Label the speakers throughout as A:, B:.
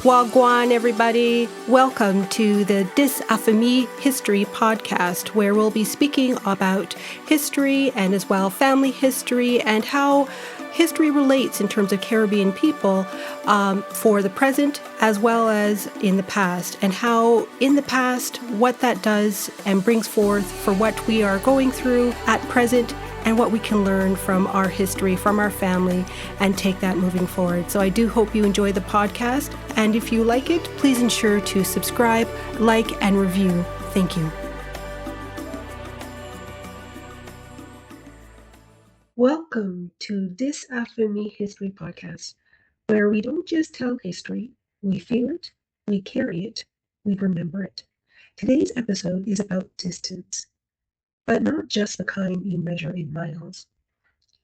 A: Wagwan, everybody. Welcome to the Diaspora History Podcast, where we'll be speaking about history and as well family history and how history relates in terms of Caribbean people for the present as well as in the past, and how in the past, what that does and brings forth for what we are going through at present and what we can learn from our history, from our family, and take that moving forward. So I do hope you enjoy the podcast. And if you like it, please ensure to subscribe, like, and review. Thank you. Welcome to This After Me History Podcast, where we don't just tell history, we feel it, we carry it, we remember it. Today's episode is about distance. But not just the kind you measure in miles.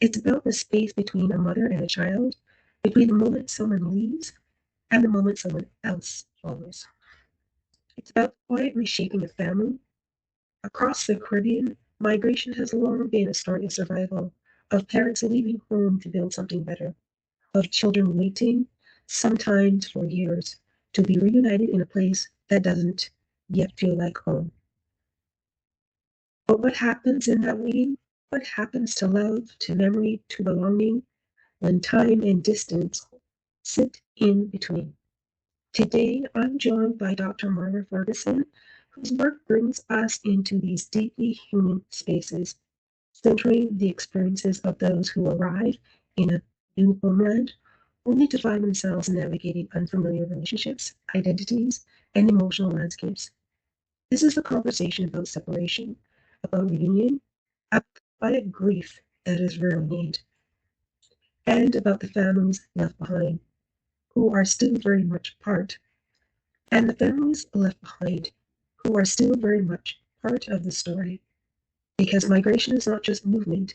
A: It's about the space between a mother and a child, between the moment someone leaves and the moment someone else follows. It's about the quiet reshaping of family. Across the Caribbean, migration has long been a story of survival, of parents leaving home to build something better, of children waiting, sometimes for years, to be reunited in a place that doesn't yet feel like home. But what happens in that waiting? What happens to love, to memory, to belonging, when time and distance sit in between? Today, I'm joined by Dr. Marva Ferguson, whose work brings us into these deeply human spaces, centering the experiences of those who arrive in a new homeland, only to find themselves navigating unfamiliar relationships, identities, and emotional landscapes. This is a conversation about separation, about reunion, about quiet grief that is rarely named, and about the families left behind, who are still very much part, and the families left behind, who are still very much part of the story. Because migration is not just movement,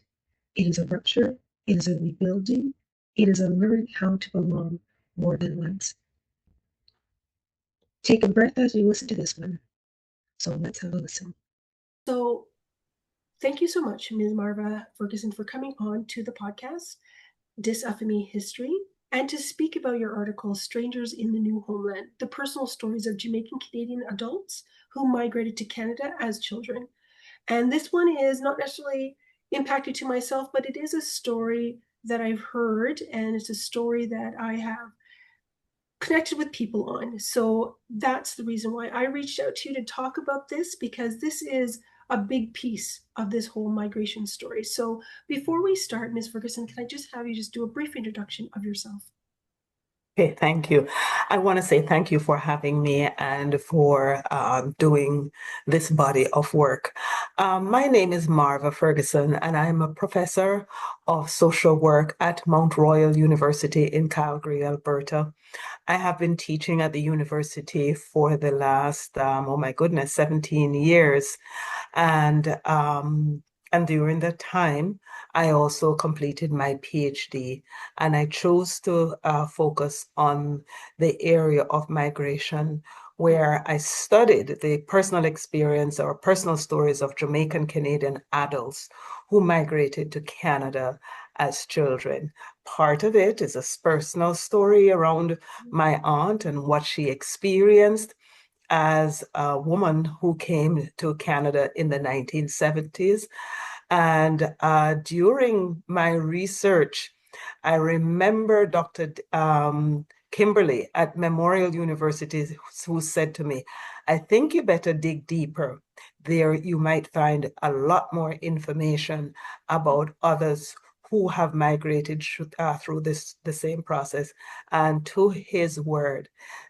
A: it is a rupture, it is a rebuilding, it is a learning how to belong more than once. Take a breath as you listen to this one. So let's have a listen. So thank you so much, Ms. Marva Ferguson, for coming on to the podcast, Disaffamy History, and to speak about your article, Strangers in the New Homeland, the personal stories of Jamaican-Canadian adults who migrated to Canada as children. And this one is not necessarily impacted to myself, but it is a story that I've heard, and it's a story that I have connected with people on. So that's the reason why I reached out to you to talk about this, because this is a big piece of this whole migration story. So before we start, Ms. Ferguson, can I just have you just do a brief introduction of yourself?
B: Okay, thank you. I want to say thank you for having me and for doing this body of work. My name is Marva Ferguson, and I'm a professor of social work at Mount Royal University in Calgary, Alberta. I have been teaching at the university for the last, 17 years. And during that time, I also completed my PhD, and I chose to focus on the area of migration, where I studied the personal experience or personal stories of Jamaican-Canadian adults who migrated to Canada as children. Part of it is a personal story around my aunt and what she experienced as a woman who came to Canada in the 1970s. And during my research, I remember Dr. Kimberly at Memorial University who said to me, I think you better dig deeper. There you might find a lot more information about others who have migrated through the same process. And to his word,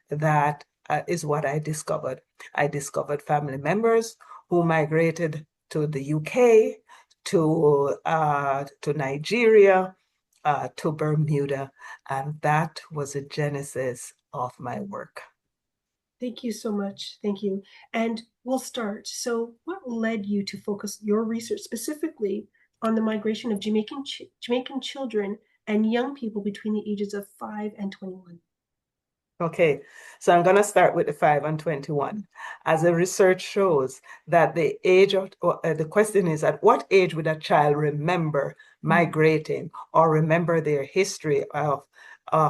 B: that is what I discovered. I discovered family members who migrated to the UK, to Nigeria, to Bermuda, and that was the genesis of my work.
A: Thank you so much. Thank you. And we'll start. So what led you to focus your research specifically on the migration of Jamaican children and young people between the ages of 5 and 21?
B: Okay, so I'm going to start with the 5 and 21. As the research shows that the age of, the question is, at what age would a child remember migrating or remember their history of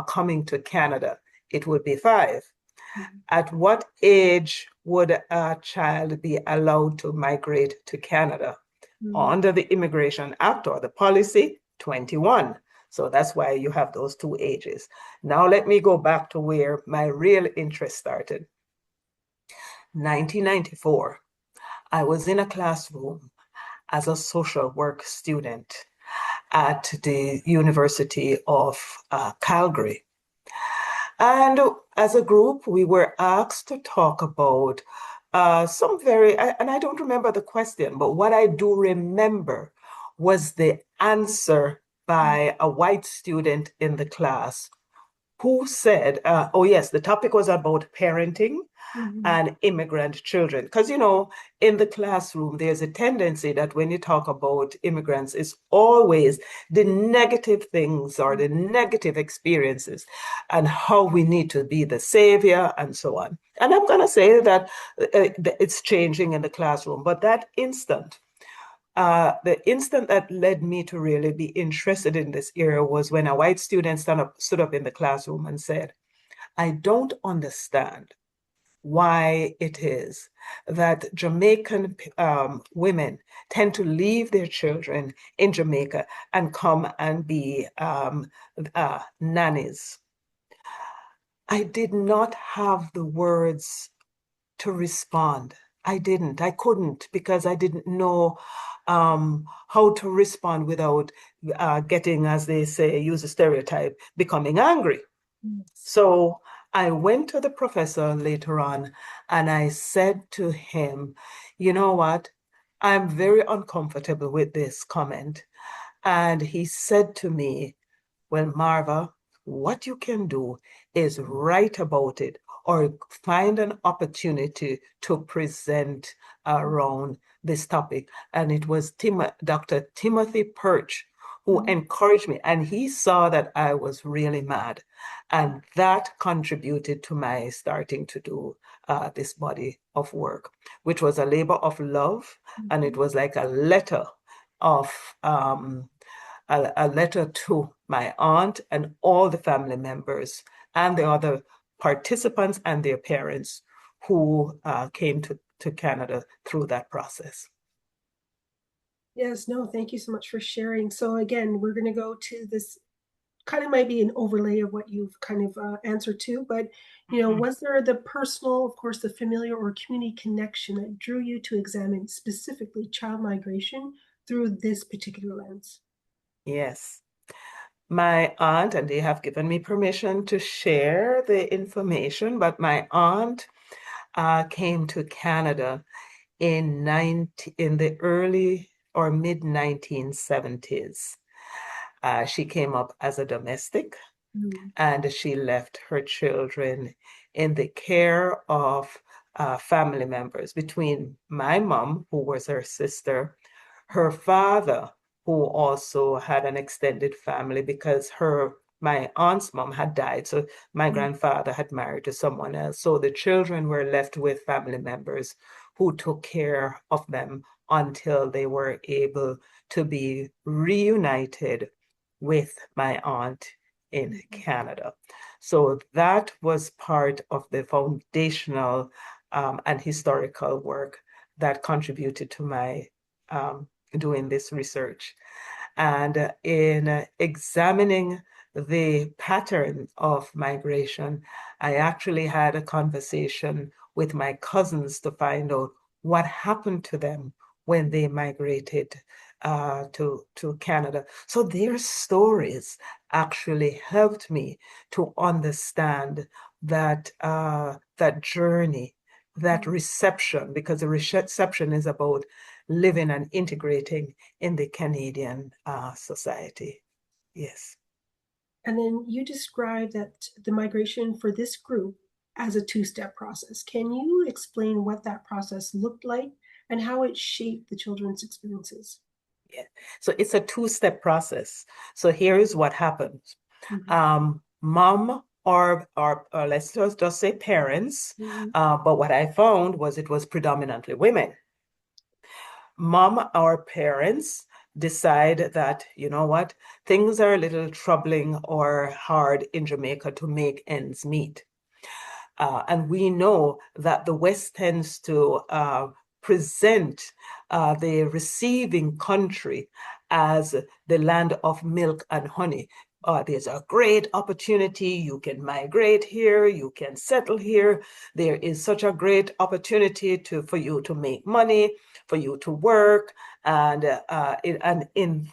B: coming to Canada? it would be 5.
A: Mm-hmm.
B: At what age would a child be allowed to migrate to Canada?
A: Mm-hmm.
B: Under the Immigration Act or the policy, 21. So that's why you have those 2 ages. Now let me go back to where my real interest started. 1994, I was in a classroom as a social work student at the University of Calgary. And as a group, we were asked to talk about and I don't remember the question, but what I do remember was the answer by a white student in the class who said, oh, yes, the topic was about parenting
A: Mm-hmm.
B: and immigrant children. Because, in the classroom, there's a tendency that when you talk about immigrants, it's always the negative things or the negative experiences and how we need to be the savior and so on. And I'm going to say that it's changing in the classroom. But the instant that led me to really be interested in this area was when a white student stood up in the classroom and said, I don't understand why it is that Jamaican women tend to leave their children in Jamaica and come and be nannies. I did not have the words to respond. I didn't. I couldn't because I didn't know how to respond without getting, as they say, use a stereotype, becoming angry.
A: Yes.
B: So I went to the professor later on and I said to him, you know what? I'm very uncomfortable with this comment. And he said to me, well, Marva, what you can do is write about it or find an opportunity to present around this topic. And it was Dr. Timothy Perch who
A: Mm-hmm.
B: encouraged me. And he saw that I was really mad. And that contributed to my starting to do this body of work, which was a labor of love. And it
A: Mm-hmm.
B: was like a letter of a letter to my aunt and all the family members and the other participants and their parents who came to Canada through that process.
A: Yes, no, thank you so much for sharing. So again, we're going to go to this kind of might be an overlay of what you've kind of answered to, but
B: Mhm.
A: was there the personal, of course, the familiar or community connection that drew you to examine specifically child migration through this particular lens?
B: Yes. My aunt, and they have given me permission to share the information, but my aunt came to Canada in the early or mid 1970s. She came up as a domestic
A: Mm.
B: and she left her children in the care of family members between my mom, who was her sister, her father, who also had an extended family because my aunt's mom had died. So my
A: Mm.
B: grandfather had married to someone else. So the children were left with family members who took care of them until they were able to be reunited with my aunt in Canada. So that was part of the foundational and historical work that contributed to my doing this research. And in examining the pattern of migration, I actually had a conversation with my cousins to find out what happened to them when they migrated to Canada. So their stories actually helped me to understand that journey, that reception, because the reception is about living and integrating in the Canadian society. Yes.
A: And then you described that the migration for this group as a two-step process. Can you explain what that process looked like and how it shaped the children's experiences?
B: Yeah. So it's a two-step process. So here is what happens.
A: Mhm.
B: Mom or let's just say parents,
A: Mhm.
B: but what I found was it was predominantly women. Mom or parents decide that, you know what, things are a little troubling or hard in Jamaica to make ends meet. And we know that the West tends to present the receiving country as the land of milk and honey. There's a great opportunity. You can migrate here. You can settle here. There is such a great opportunity for you to make money, for you to work. And in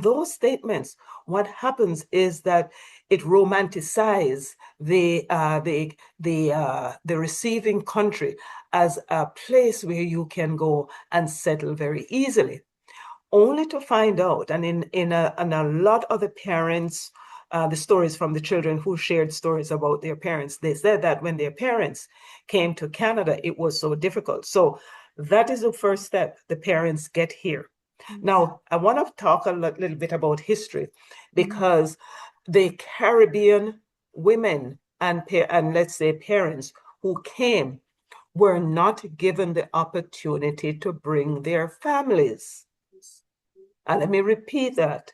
B: those statements, what happens is that it romanticizes the receiving country as a place where you can go and settle very easily, only to find out, and in a lot of the parents, the stories from the children who shared stories about their parents, they said that when their parents came to Canada, it was so difficult. So that is the first step. The parents get here. Now, I want to talk a little bit about history, because the Caribbean women and let's say parents who came were not given the opportunity to bring their families. And let me repeat that.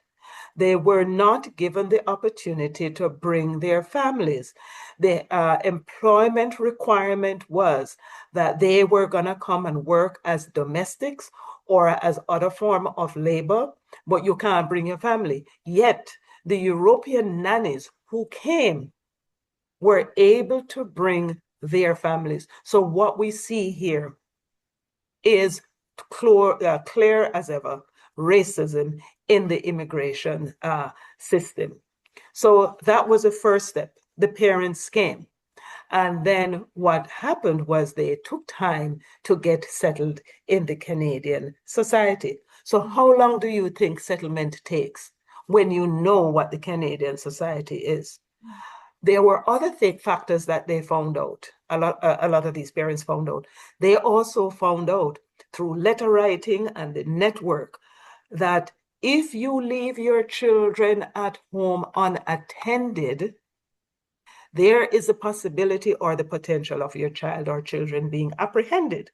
B: They were not given the opportunity to bring their families. The employment requirement was that they were going to come and work as domestics or as other form of labor, but you can't bring your family. Yet the European nannies who came were able to bring their families. So what we see here is clear as ever racism in the immigration system. So that was the first step. The parents came. And then what happened was they took time to get settled in the Canadian society. So how long do you think settlement takes when you know what the Canadian society is? There were other factors that they found out. A lot of these parents found out. They also found out through letter writing and the network that if you leave your children at home unattended, there is a possibility or the potential of your child or children being apprehended.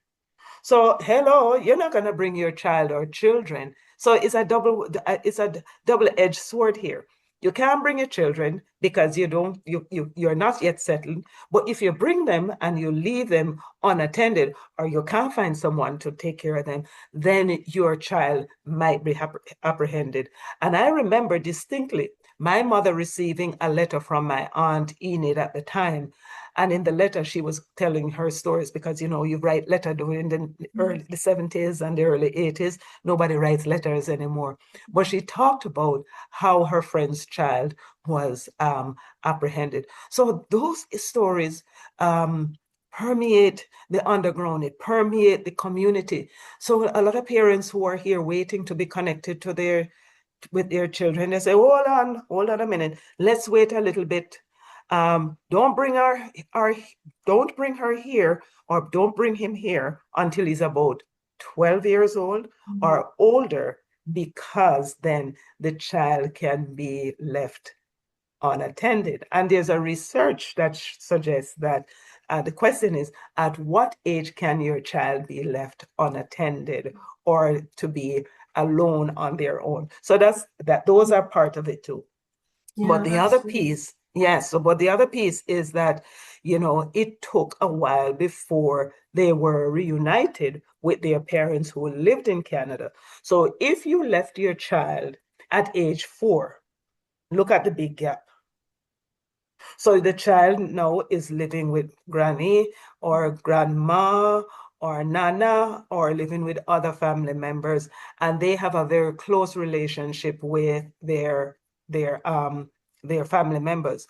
B: So, hello, you're not going to bring your child or children. So it's a double-edged sword here. You can't bring your children because you're not yet settled. But if you bring them and you leave them unattended, or you can't find someone to take care of them, then your child might be apprehended. And I remember distinctly my mother receiving a letter from my aunt Enid at the time. And in the letter, she was telling her stories because, you write letter during the early 70s and the early 80s. Nobody writes letters anymore. But she talked about how her friend's child was apprehended. So those stories permeate the underground, it permeate the community. So a lot of parents who are here waiting to be connected to with their children, they say, hold on a minute, let's wait a little bit. Don't bring don't bring her here, or don't bring him here until he's about 12 years old or older, because then the child can be left unattended. And there's a research that suggests that the question is, at what age can your child be left unattended or to be alone on their own? So those are part of it too.
A: Yeah,
B: but the other piece, yes, but the other piece is that, it took a while before they were reunited with their parents who lived in Canada. So if you left your child at age 4, look at the big gap. So the child now is living with granny or grandma or nana, or living with other family members, and they have a very close relationship with their family members.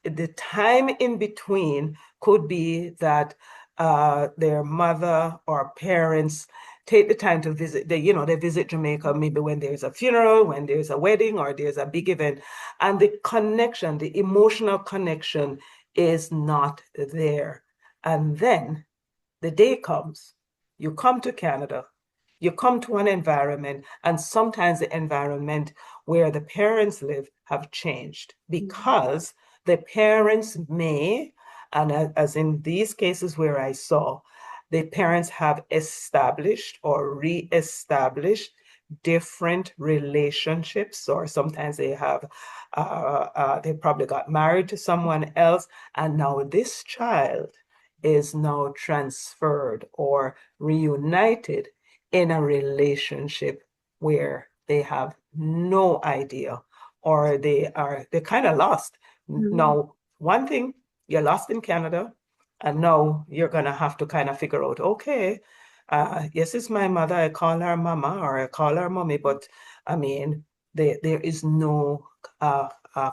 B: The time in between could be that their mother or parents take the time to visit. They visit Jamaica maybe when there's a funeral, when there's a wedding, or there's a big event, and the connection, the emotional connection, is not there. And then the day comes, you come to Canada, you come to an environment, and sometimes the environment where the parents live have changed, because the parents may, and as in these cases where I saw, the parents have established or re-established different relationships, or sometimes they have they probably got married to someone else, and now this child is now transferred or reunited in a relationship where they have no idea, or they're kind of lost.
A: Mhm.
B: Now, one thing, you're lost in Canada, and now you're gonna have to kind of figure out, okay, yes, it's my mother. I call her mama or I call her mommy, but I mean, there is no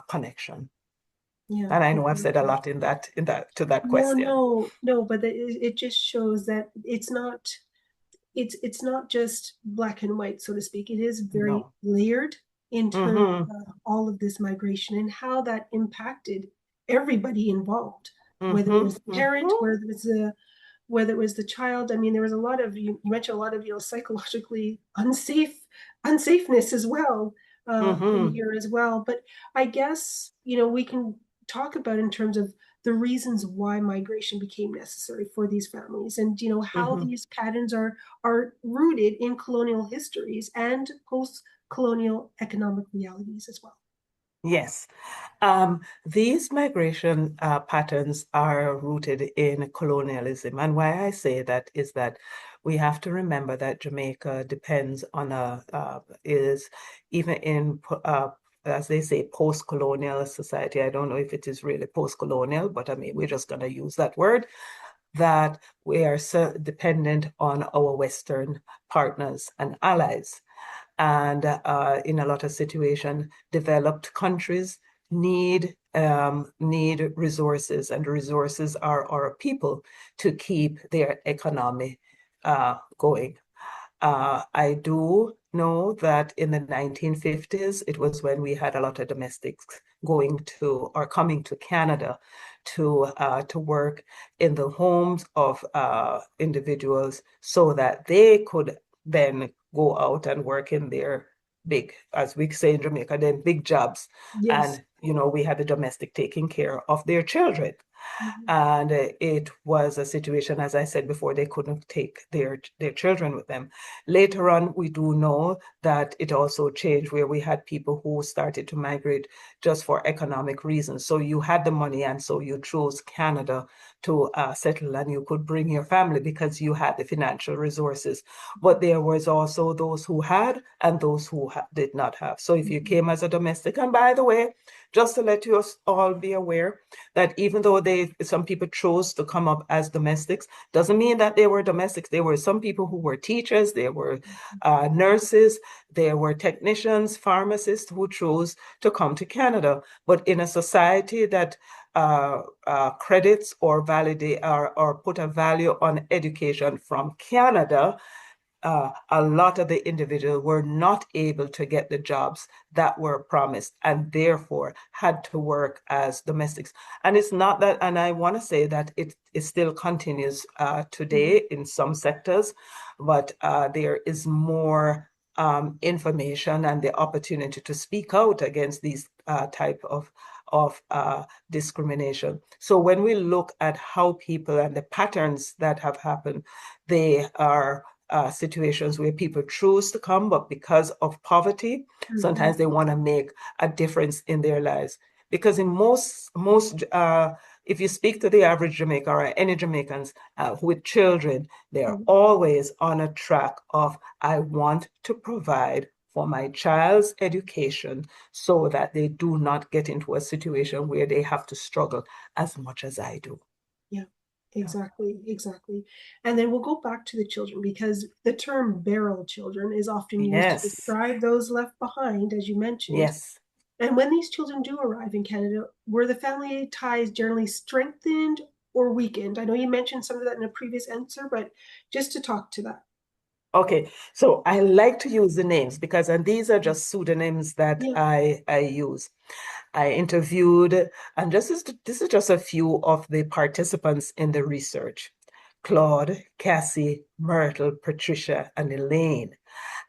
B: connection.
A: Yeah,
B: And I know I've said a
A: exactly.
B: lot in that to that
A: Well,
B: question.
A: no, but it just shows that it's not just black and white, so to speak. It is very
B: No.
A: layered in terms
B: Mm-hmm.
A: of all of this migration and how that impacted everybody involved, whether it
B: Mm-hmm.
A: was the parent,
B: Mm-hmm.
A: whether it was the child. I mean, there was a lot of you mentioned a lot of psychologically unsafeness as well in
B: Mm-hmm.
A: here as well. But I guess we can talk about in terms of the reasons why migration became necessary for these families, and how
B: Mm-hmm.
A: these patterns are rooted in colonial histories and post-colonial economic realities as well.
B: Yes. These migration patterns are rooted in colonialism. And why I say that is that we have to remember that Jamaica depends on is even in, as they say, post-colonial society. I don't know if it is really post-colonial, but I mean, we're just going to use that word, that we are so dependent on our Western partners and allies. And in a lot of situations, developed countries need resources, and the resources are our people to keep their economy going. I do know that in the 1950s, it was when we had a lot of domestics going to or coming to Canada to work in the homes of individuals so that they could then go out and work in their big, as we say in Jamaica, then big jobs.
A: Yes.
B: And, we had the domestic taking care of their children.
A: Mhm.
B: And it was a situation, as I said before, they couldn't take their children with them. Later on, we do know that it also changed, where we had people who started to migrate just for economic reasons. So you had the money, and so you chose Canada to settle, and you could bring your family because you had the financial resources. But there was also those who had and those who did not have. So if you
A: Mhm.
B: came as a domestic, and by the way, just to let you all be aware, that even though some people chose to come up as domestics, doesn't mean that they were domestics. There were some people who were teachers, there were nurses, there were technicians, pharmacists who chose to come to Canada. But in a society that credits or validate or put a value on education from Canada, a lot of the individuals were not able to get the jobs that were promised, and therefore had to work as domestics. And it's not that, and I want to say that it still continues
A: Mhm.
B: today in some sectors, but there is more information and the opportunity to speak out against these type of discrimination. So when we look at how people and the patterns that have happened, they are situations where people choose to come, but because of poverty,
A: Mhm.
B: sometimes they want to make a difference in their lives. Because in most if you speak to the average Jamaican or any Jamaicans with children, they're
A: Mhm.
B: always on a track of, I want to provide for my child's education so that they do not get into a situation where they have to struggle as much as I do.
A: Yeah,
B: Yeah.
A: exactly, exactly. And then we'll go back to the children because the term barrel children is often used to
B: Yes,
A: describe those left behind, as you mentioned.
B: yes.
A: And when these children do arrive in Canada, were the family ties generally strengthened or weakened? I know you mentioned some of that in a previous answer, but just to talk to that.
B: Okay, so I like to use the names because, and these are just pseudonyms that
A: Yeah.
B: I use. I interviewed, and this is just a few of the participants in the research: Claude, Cassie, Myrtle, Patricia, and Elaine.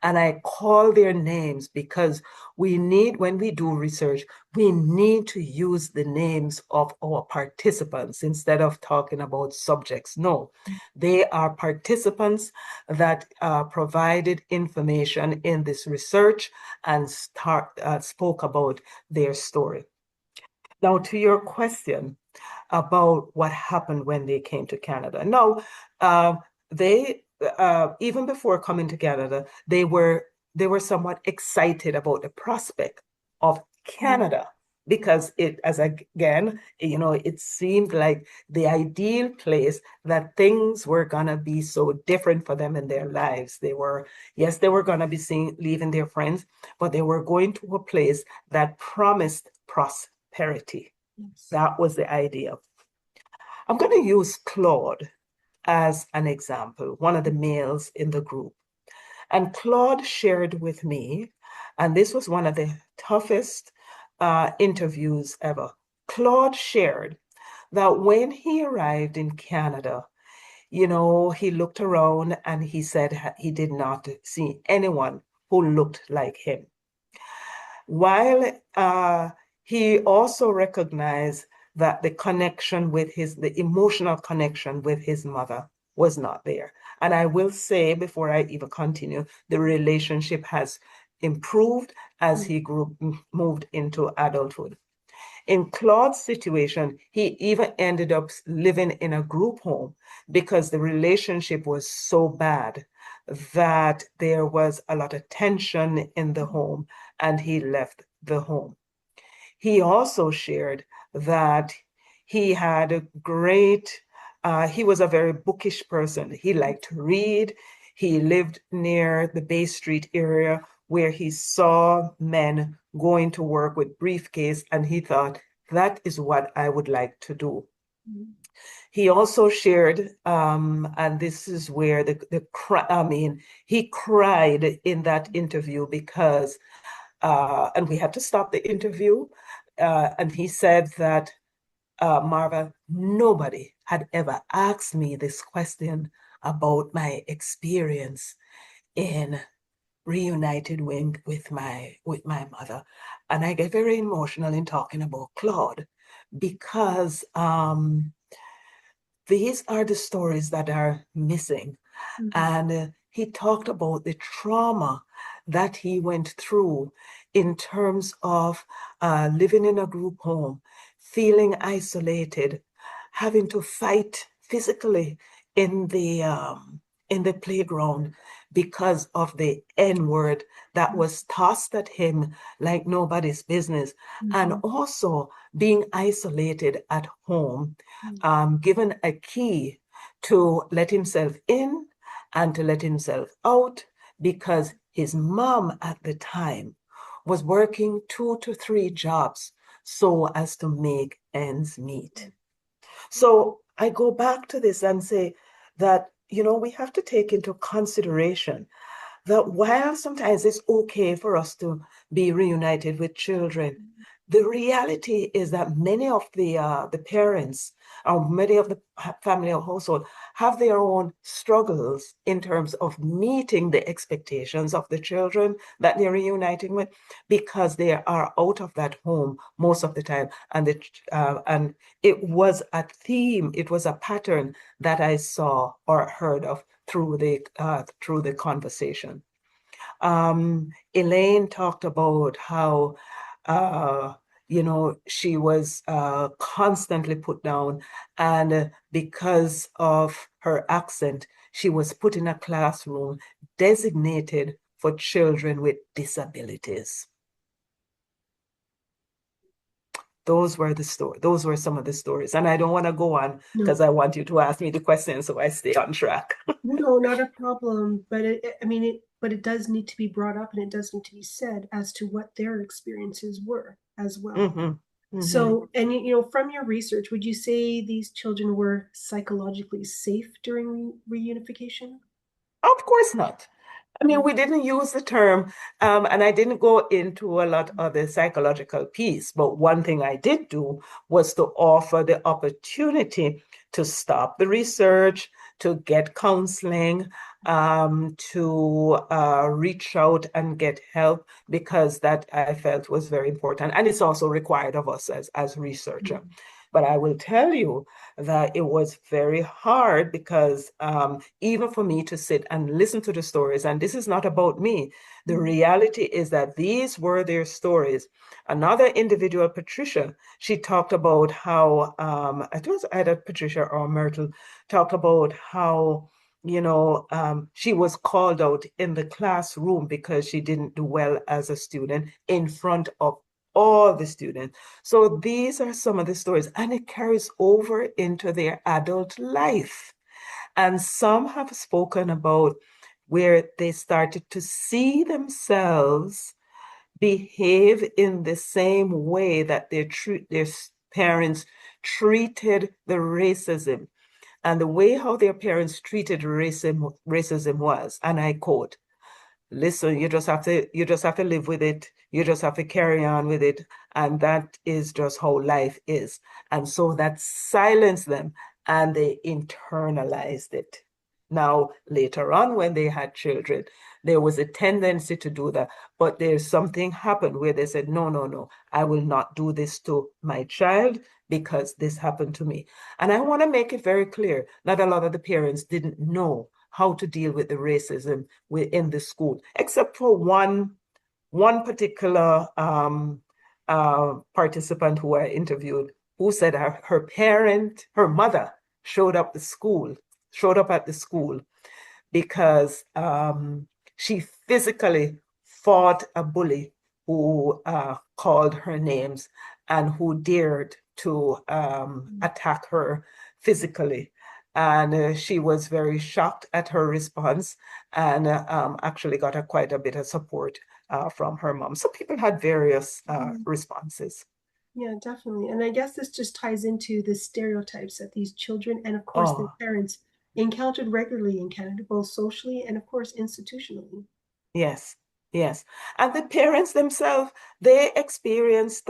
B: and I call their names because we need, when we do research, we need to use the names of our participants instead of talking about subjects. No, they are participants that provided information in this research and spoke about their story. Now, to your question about what happened when they came to Canada. Now, they even before coming to Canada, they were somewhat excited about the prospect of Canada because it seemed like the ideal place that things were gonna be so different for them in their lives. They were gonna be leaving their friends, but they were going to a place that promised prosperity.
A: Yes.
B: That was the idea. I'm going to use Claude as an example, one of the males in the group. And Claude shared with me, and this was one of the toughest interviews ever. Claude shared that when he arrived in Canada, he looked around and he said he did not see anyone who looked like him. While he also recognized that the emotional connection with his mother was not there. And I will say, before I even continue, the relationship has improved as he moved into adulthood. In Claude's situation, he even ended up living in a group home because the relationship was so bad that there was a lot of tension in the home and he left the home. He also shared that he had he was a very bookish person. He liked to read. He lived near the Bay Street area where he saw men going to work with briefcase, and he thought, that is what I would like to do. Mm-hmm. He also shared, and this is where he cried in that interview because, and we had to stop the interview, and he said that, Marva, nobody had ever asked me this question about my experience in reunited with my mother. And I get very emotional in talking about Claude because these are the stories that are missing. Mm-hmm. And he talked about the trauma that he went through in terms of living in a group home, feeling isolated, having to fight physically in the playground because of the N-word that was tossed at him like nobody's business. Mm-hmm. And also being isolated at home, given a key to let himself in and to let himself out because his mom at the time was working 2 to 3 jobs so as to make ends meet. So I go back to this and say that, we have to take into consideration that while sometimes it's okay for us to be reunited with children, the reality is that many of the parents or many of the family or household have their own struggles in terms of meeting the expectations of the children that they're reuniting with because they are out of that home most of the time. And it was a theme, it was a pattern that I saw or heard of through the conversation. Elaine talked about how she was constantly put down, and because of her accent, she was put in a classroom designated for children with disabilities. Those were some of the stories. And I don't want to go on because I want you to ask me the question so I stay on track.
A: No, not a problem. But it does need to be brought up and it does need to be said as to what their experiences were as well. Mm-hmm. Mm-hmm. So, and from your research, would you say these children were psychologically safe during reunification?
B: Of course not. I mean, we didn't use the term, and I didn't go into a lot of the psychological piece, but one thing I did do was to offer the opportunity to stop the research, to get counseling, to reach out and get help, because that I felt was very important. And it's also required of us as researcher. But I will tell you that it was very hard, because even for me to sit and listen to the stories, and this is not about me, the reality is that these were their stories. Another individual, Patricia, she talked about how, it was either Patricia or Myrtle, talked about how, she was called out in the classroom because she didn't do well as a student in front of all the students. So these are some of the stories, and it carries over into their adult life. And some have spoken about where they started to see themselves behave in the same way that their parents treated the racism. And the way how their parents treated racism was, and I quote, listen, you just have to live with it. You just have to carry on with it. And that is just how life is. And so that silenced them, and they internalized it. Now, later on, when they had children, there was a tendency to do that. But there's something happened where they said, no, no, no, I will not do this to my child because this happened to me. And I want to make it very clear that a lot of the parents didn't know how to deal with the racism within the school, except for one particular participant who I interviewed, who said her mother showed up at the school because she physically fought a bully who called her names and who dared to attack her physically. And she was very shocked at her response, and actually got quite a bit of support from her mom. So people had various responses.
C: Yeah, definitely. And I guess this just ties into the stereotypes that these children and, of course, their
B: Oh,
C: parents encountered regularly in Canada, both socially and, of course, institutionally.
B: yes, yes. And the parents themselves, they experienced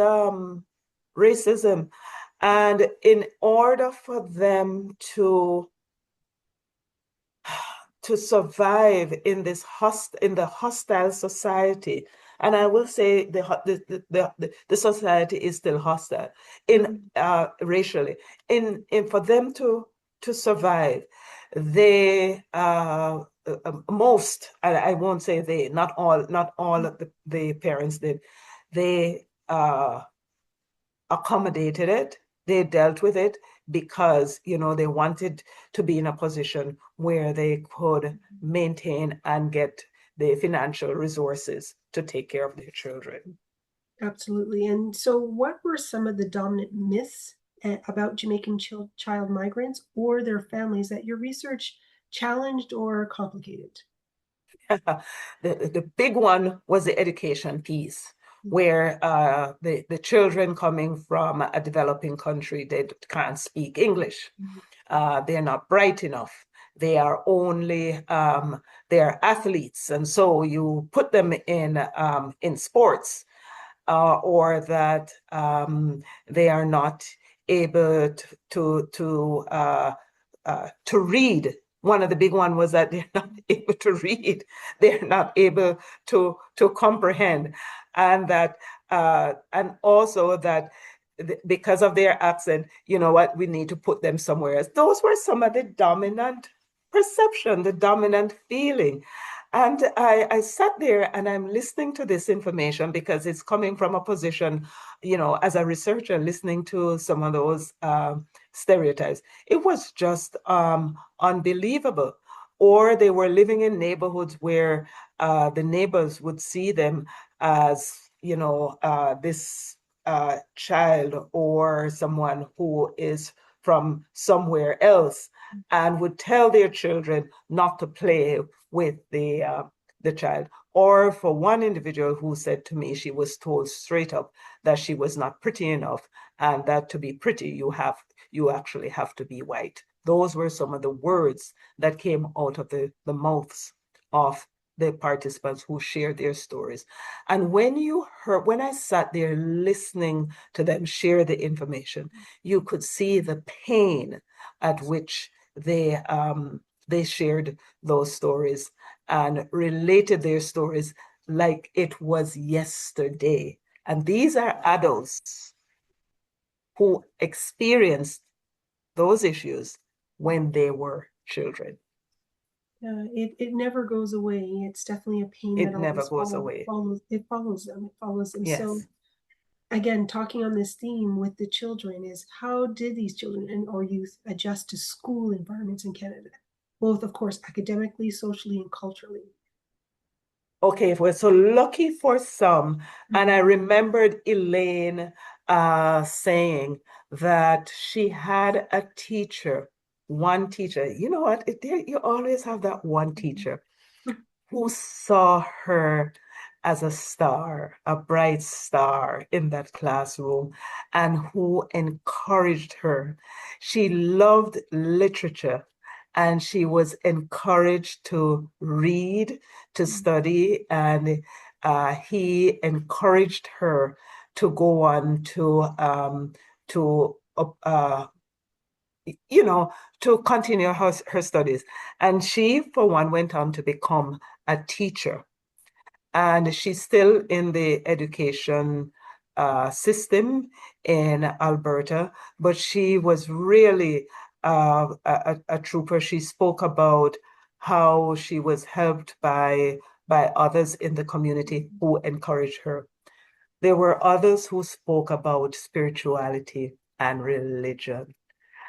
B: racism. And in order for them to survive in the hostile society, and I will say the society is still hostile in racially, in for them to survive, they most, and I won't say they, not all of the parents did, they accommodated it. They dealt with it because, they wanted to be in a position where they could maintain and get the financial resources to take care of their children.
C: Absolutely. And so, what were some of the dominant myths about Jamaican child migrants or their families that your research challenged or complicated?
B: The big one was the education piece, where the children coming from a developing country, they can't speak English. They're not bright enough. They are only they're athletes, and so you put them in sports, or that they are not able to read. One of the big one was that they're not able to read. They're not able to comprehend, and that and also that because of their accent, you know what, we need to put them somewhere else. Those were some of the dominant perception, the dominant feeling. And I sat there and I'm listening to this information because it's coming from a position, as a researcher, listening to some of those stereotypes. It was just unbelievable. Or they were living in neighborhoods where the neighbors would see them as, this child or someone who is from somewhere else, and would tell their children not to play with the child. Or for one individual who said to me, she was told straight up that she was not pretty enough, and that to be pretty, you actually have to be white. Those were some of the words that came out of the mouths of the participants who shared their stories. And when I sat there listening to them share the information, you could see the pain at which they shared those stories and related their stories like it was yesterday. And these are adults who experienced those issues when they were children.
C: It never goes away. It's definitely a pain
B: It
C: that
B: never
C: always
B: goes away.
C: follows them. It follows them. So
B: Yes.
C: again, talking on this theme with the children is how did these children and or youth adjust to school environments in Canada, both of course academically, socially, and culturally?
B: Okay, we're so lucky for some. And I remembered Elaine saying that she had a teacher, one teacher. You know what? You always have that one teacher who saw her as a star, a bright star in that classroom, and who encouraged her. She loved literature and she was encouraged to read, to study, and he encouraged her to go on to you know, to continue her studies. And she, for one, went on to become a teacher. And she's still in the education system in Alberta, but she was really a trooper. She spoke about how she was helped by others in the community who encouraged her. There were others who spoke about spirituality and religion.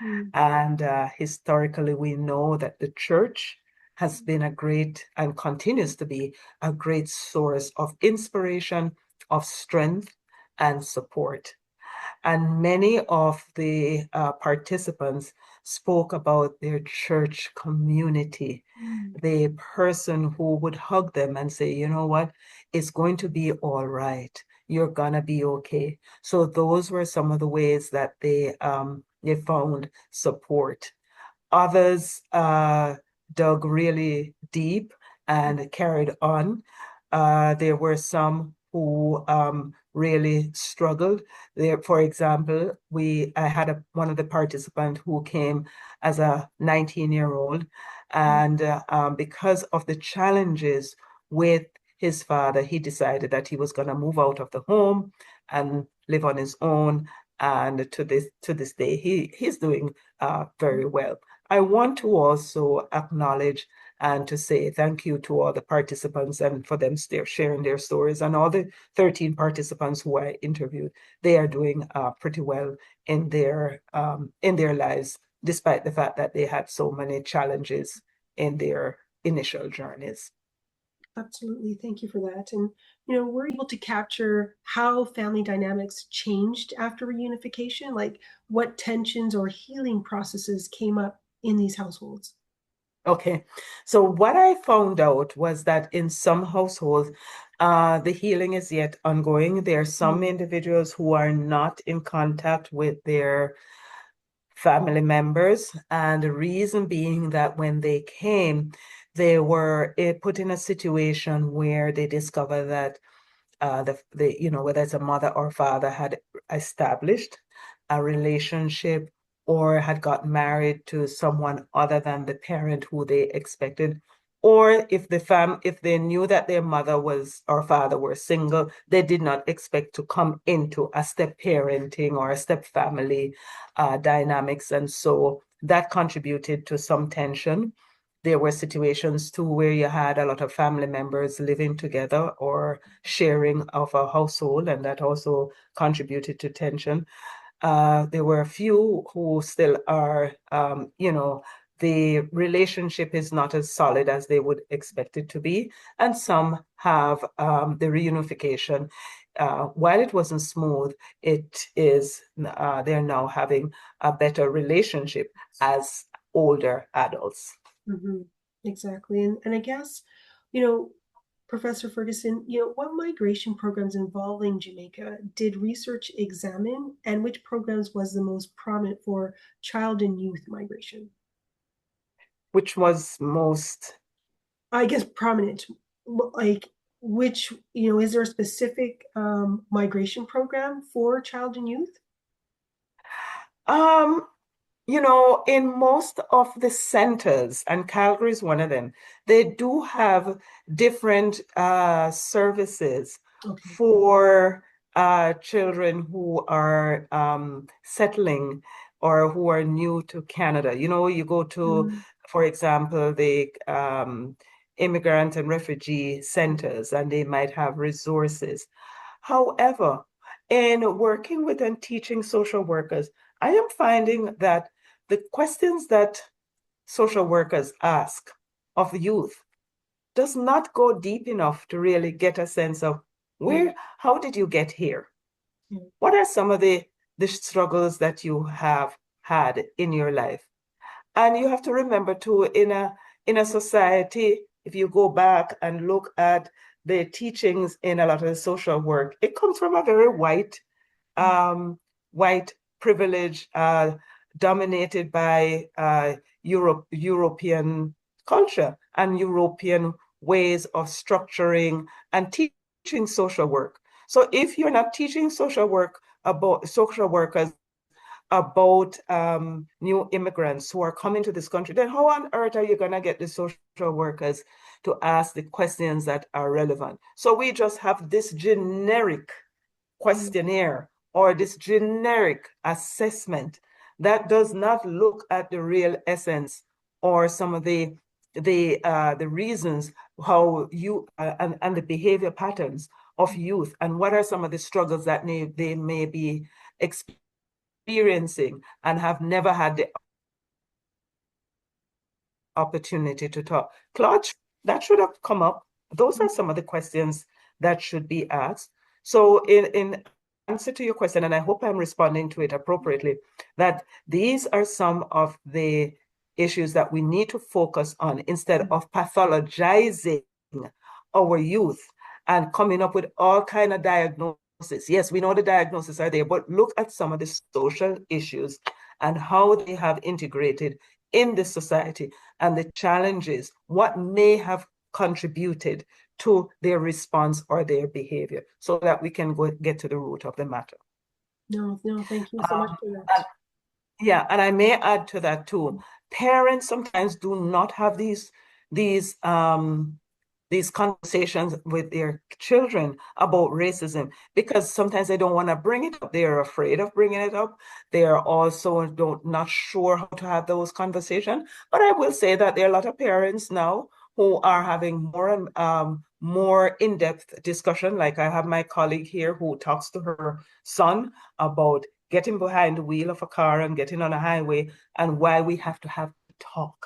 C: Mm.
B: And historically, we know that the church has been a great and continues to be a great source of inspiration, of strength, and support. And many of the participants spoke about their church community,
C: Mm.
B: the person who would hug them and say, you know what, it's going to be all right. You're gonna be okay. So those were some of the ways that they found support. Others dug really deep and carried on. There were some who really struggled. There, for example, I had one of the participants who came as a 19-year-old, and because of the challenges with his father, he decided that he was going to move out of the home and live on his own. And to this day, he's doing very well. I want to also acknowledge and to say thank you to all the participants and for them sharing their stories, and all the 13 participants who I interviewed. They are doing pretty well in their lives, despite the fact that they had so many challenges in their initial journeys.
C: Absolutely. Thank you for that. And, we're able to capture how family dynamics changed after reunification, like what tensions or healing processes came up in these households.
B: Okay, so what I found out was that in some households, the healing is yet ongoing. There are some individuals who are not in contact with their family members, and the reason being that when they came, they were put in a situation where they discovered that whether it's a mother or father had established a relationship or had got married to someone other than the parent who they expected, or if they knew that their mother was or father were single, they did not expect to come into a step parenting or a step family dynamics, and so that contributed to some tension. There were situations too where you had a lot of family members living together or sharing of a household, and that also contributed to tension. There were a few who still are, the relationship is not as solid as they would expect it to be, and some have the reunification. While it wasn't smooth, they're now having a better relationship as older adults.
C: Mm-hmm. Exactly. And I guess, you know, Professor Ferguson, what migration programs involving Jamaica did research examine, and which programs was the most prominent for child and youth migration?
B: Which was most
C: I guess prominent, like which, is there a specific migration program for child and youth?
B: um In most of the centers, and Calgary is one of them, they do have different services for children who are settling or who are new to Canada. You go to, for example, the immigrant and refugee centers, and they might have resources. However, in working with and teaching social workers, I am finding that the questions that social workers ask of youth does not go deep enough to really get a sense of how did you get here? What are some of the struggles that you have had in your life? And you have to remember too, in a society, if you go back and look at the teachings in a lot of the social work, it comes from a very white privilege, dominated by European culture and European ways of structuring and teaching social work. So if you're not teaching social workers about new immigrants who are coming to this country, then how on earth are you going to get the social workers to ask the questions that are relevant? So we just have this generic questionnaire or this generic assessment that does not look at the real essence or some of the reasons how you and the behavior patterns of youth, and what are some of the struggles that they may be experiencing and have never had the opportunity to talk. Claude, that should have come up. Those are some of the questions that should be asked. So in answer to your question, and I hope I'm responding to it appropriately, that these are some of the issues that we need to focus on instead of pathologizing our youth and coming up with all kind of diagnoses. Yes, we know the diagnoses are there, but look at some of the social issues and how they have integrated in the society and the challenges, what may have contributed to their response or their behavior, so that we can get to the root of the matter.
C: No, thank you so much for that.
B: Yeah, and I may add to that too. Parents sometimes do not have these conversations with their children about racism because sometimes they don't want to bring it up. They're afraid of bringing it up. They are also not sure how to have those conversations. But I will say that there are a lot of parents now who are having more in-depth discussion. Like I have my colleague here who talks to her son about getting behind the wheel of a car and getting on a highway and why we have to have talk.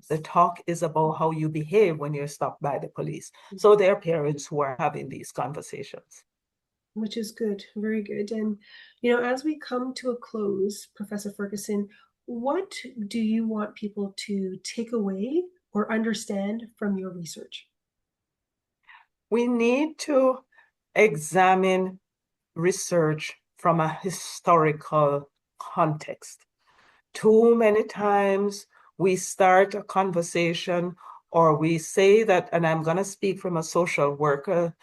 B: The talk is about how you behave when you're stopped by the police. So there are parents who are having these conversations.
C: Which is good, very good. And, as we come to a close, Professor Ferguson, what do you want people to take away or understand from your research?
B: We need to examine research from a historical context. Too many times we start a conversation or we say that, and I'm going to speak from a social worker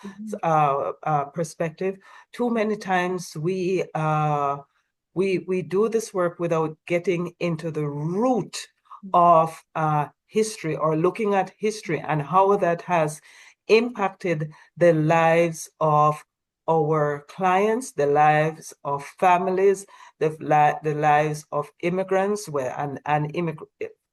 B: perspective, too many times we do this work without getting into the root of history or looking at history and how that has impacted the lives of our clients, the lives of families, the lives of immigrants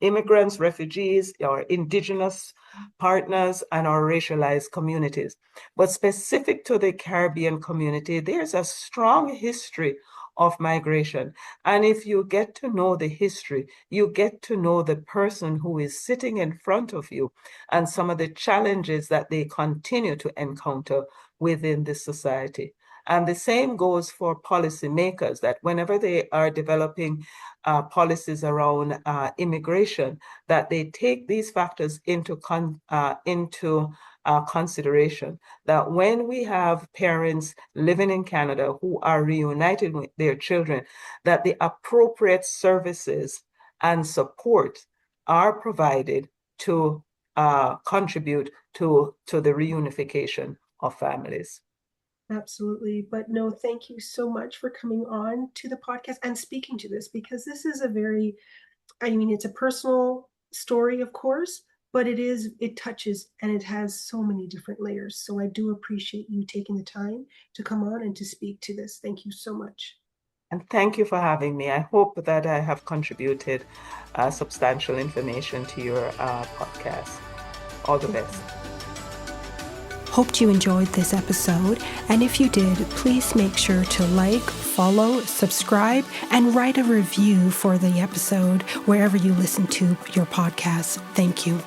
B: immigrants, refugees, our indigenous partners, and our racialized communities. But specific to the Caribbean community, there's a strong history of migration. And if you get to know the history, you get to know the person who is sitting in front of you and some of the challenges that they continue to encounter within this society. And the same goes for policymakers, that whenever they are developing policies around immigration, that they take these factors into consideration, that when we have parents living in Canada who are reunited with their children, that the appropriate services and support are provided to contribute to the reunification of families.
C: Absolutely. But no, thank you so much for coming on to the podcast and speaking to this, because this is a very, I mean, it's a personal story, of course, but it touches and it has so many different layers. So I do appreciate you taking the time to come on and to speak to this. Thank you so much.
B: And thank you for having me. I hope that I have contributed substantial information to your podcast. All the best.
D: Hoped you enjoyed this episode, and if you did, please make sure to like, follow, subscribe, and write a review for the episode wherever you listen to your podcast. Thank you.